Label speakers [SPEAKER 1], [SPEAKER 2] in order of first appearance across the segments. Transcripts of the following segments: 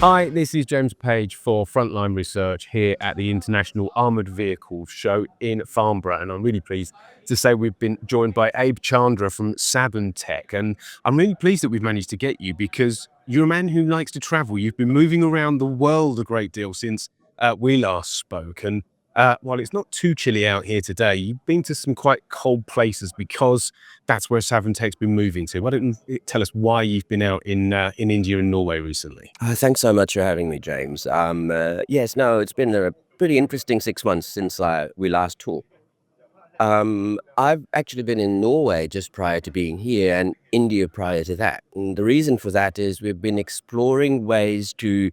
[SPEAKER 1] Hi, this is James Page for Frontline Research here at the International Armoured Vehicles Show in Farnborough, and I'm really pleased to say we've been joined by Abe Chandra from SABRN Tech, and I'm really pleased that we've managed to get you because you're a man who likes to travel. You've been moving around the world a great deal since we last spoke, and while it's not too chilly out here today, you've been to some quite cold places because that's where SABRN Tech's been moving to. Why don't you tell us why you've been out in India and Norway recently?
[SPEAKER 2] Thanks so much for having me, James. Yes, no, it's been a pretty interesting 6 months since we last talked. I've actually been in Norway just prior to being here and India prior to that. And the reason for that is we've been exploring ways to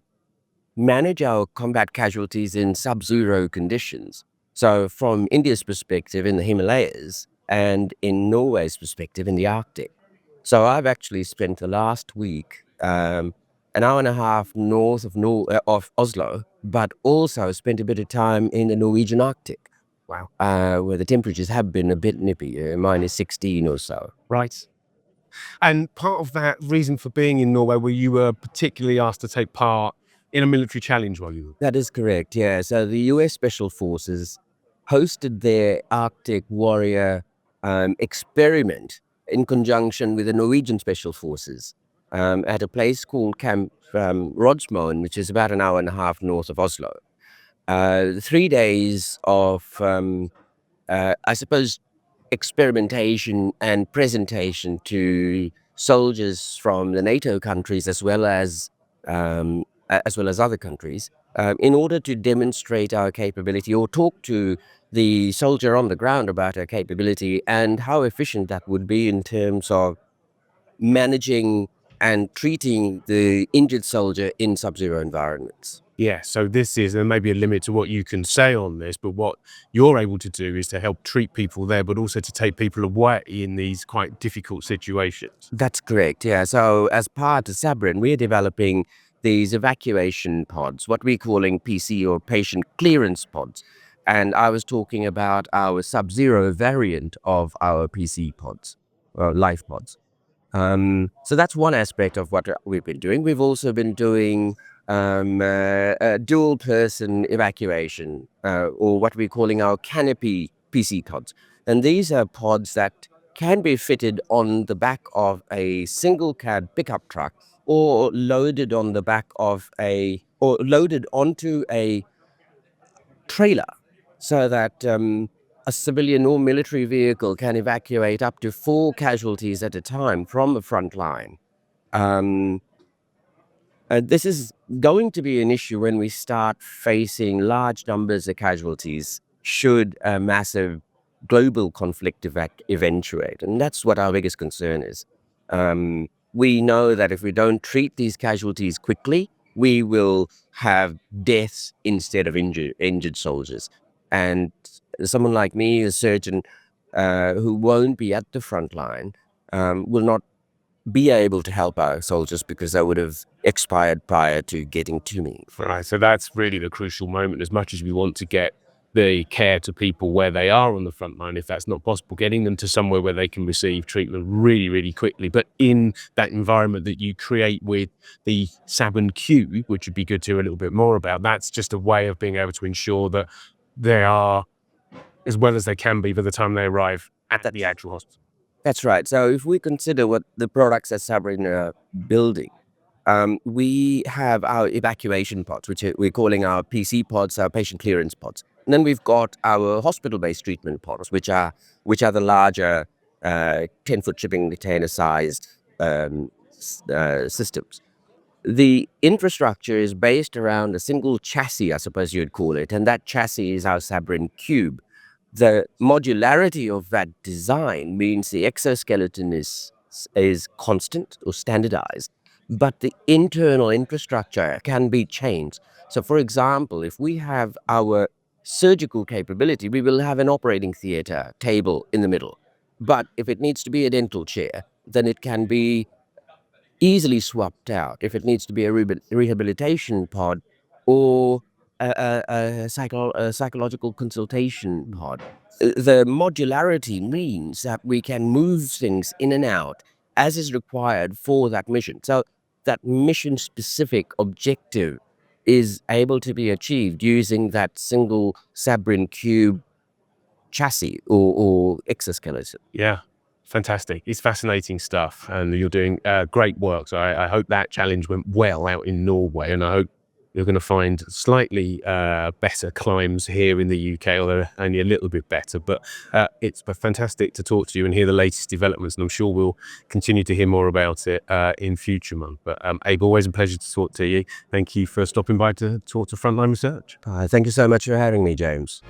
[SPEAKER 2] manage our combat casualties in sub-zero conditions. So from India's perspective in the Himalayas and in Norway's perspective in the Arctic. So I've actually spent the last week an hour and a half north of Oslo, but also spent a bit of time in the Norwegian Arctic.
[SPEAKER 1] Wow.
[SPEAKER 2] Where the temperatures have been a bit nippy, minus 16 or so.
[SPEAKER 1] Right. And part of that reason for being in Norway, where you were particularly asked to take part in a military challenge while you were.
[SPEAKER 2] That is correct, yeah. So the US Special Forces hosted their Arctic Warrior experiment in conjunction with the Norwegian Special Forces at a place called Camp Rodsmoen, which is about an hour and a half north of Oslo. 3 days of, I suppose, experimentation and presentation to soldiers from the NATO countries as well as other countries, in order to demonstrate our capability or talk to the soldier on the ground about our capability and how efficient that would be in terms of managing and treating the injured soldier in sub-zero environments.
[SPEAKER 1] Yeah, so there may be a limit to what you can say on this, but what you're able to do is to help treat people there, but also to take people away in these quite difficult situations.
[SPEAKER 2] That's correct, yeah. So as part of SABRN, we're developing these evacuation pods, what we're calling PC or patient clearance pods. And I was talking about our sub-zero variant of our PC pods, or life pods. So that's one aspect of what we've been doing. We've also been doing dual person evacuation, or what we're calling our canopy PC pods. And these are pods that can be fitted on the back of a single cab pickup truck or loaded on the back of or loaded onto a trailer so that a civilian or military vehicle can evacuate up to 4 casualties at a time from the front line. This is going to be an issue when we start facing large numbers of casualties should a massive global conflict eventuate. And that's what our biggest concern is. We know that if we don't treat these casualties quickly, we will have deaths instead of injured soldiers. And someone like me, a surgeon who won't be at the front line, will not be able to help our soldiers because they would have expired prior to getting to me.
[SPEAKER 1] Right, so that's really the crucial moment. As much as we want to get the care to people where they are on the front line, if that's not possible, getting them to somewhere where they can receive treatment really, really quickly. But in that environment that you create with the SABRN Cube, which would be good to hear a little bit more about, that's just a way of being able to ensure that they are as well as they can be by the time they arrive at the actual hospital.
[SPEAKER 2] That's right. So if we consider what the products that SABRN are building, we have our evacuation pods, which we're calling our PC pods, our patient clearance pods. And then we've got our hospital-based treatment pods, which are the larger 10-foot shipping container-sized systems. The infrastructure is based around a single chassis, I suppose you'd call it, and that chassis is our SABRN Cube. The modularity of that design means the exoskeleton is constant or standardized, but the internal infrastructure can be changed. So for example, if we have our surgical capability, we will have an operating theater table in the middle. But if it needs to be a dental chair, then it can be easily swapped out. If it needs to be a rehabilitation pod or a psychological consultation pod. The modularity means that we can move things in and out as is required for that mission. So that mission-specific objective is able to be achieved using that single SABRN cube chassis or exoskeleton.
[SPEAKER 1] Yeah, fantastic. It's fascinating stuff, and you're doing great work. So I hope that challenge went well out in Norway, and I hope you're going to find slightly better climbs here in the UK, although only a little bit better. But it's fantastic to talk to you and hear the latest developments, and I'm sure we'll continue to hear more about it in future months. But Abe, always a pleasure to talk to you. Thank you for stopping by to talk to Frontline Research.
[SPEAKER 2] Thank you so much for having me, James.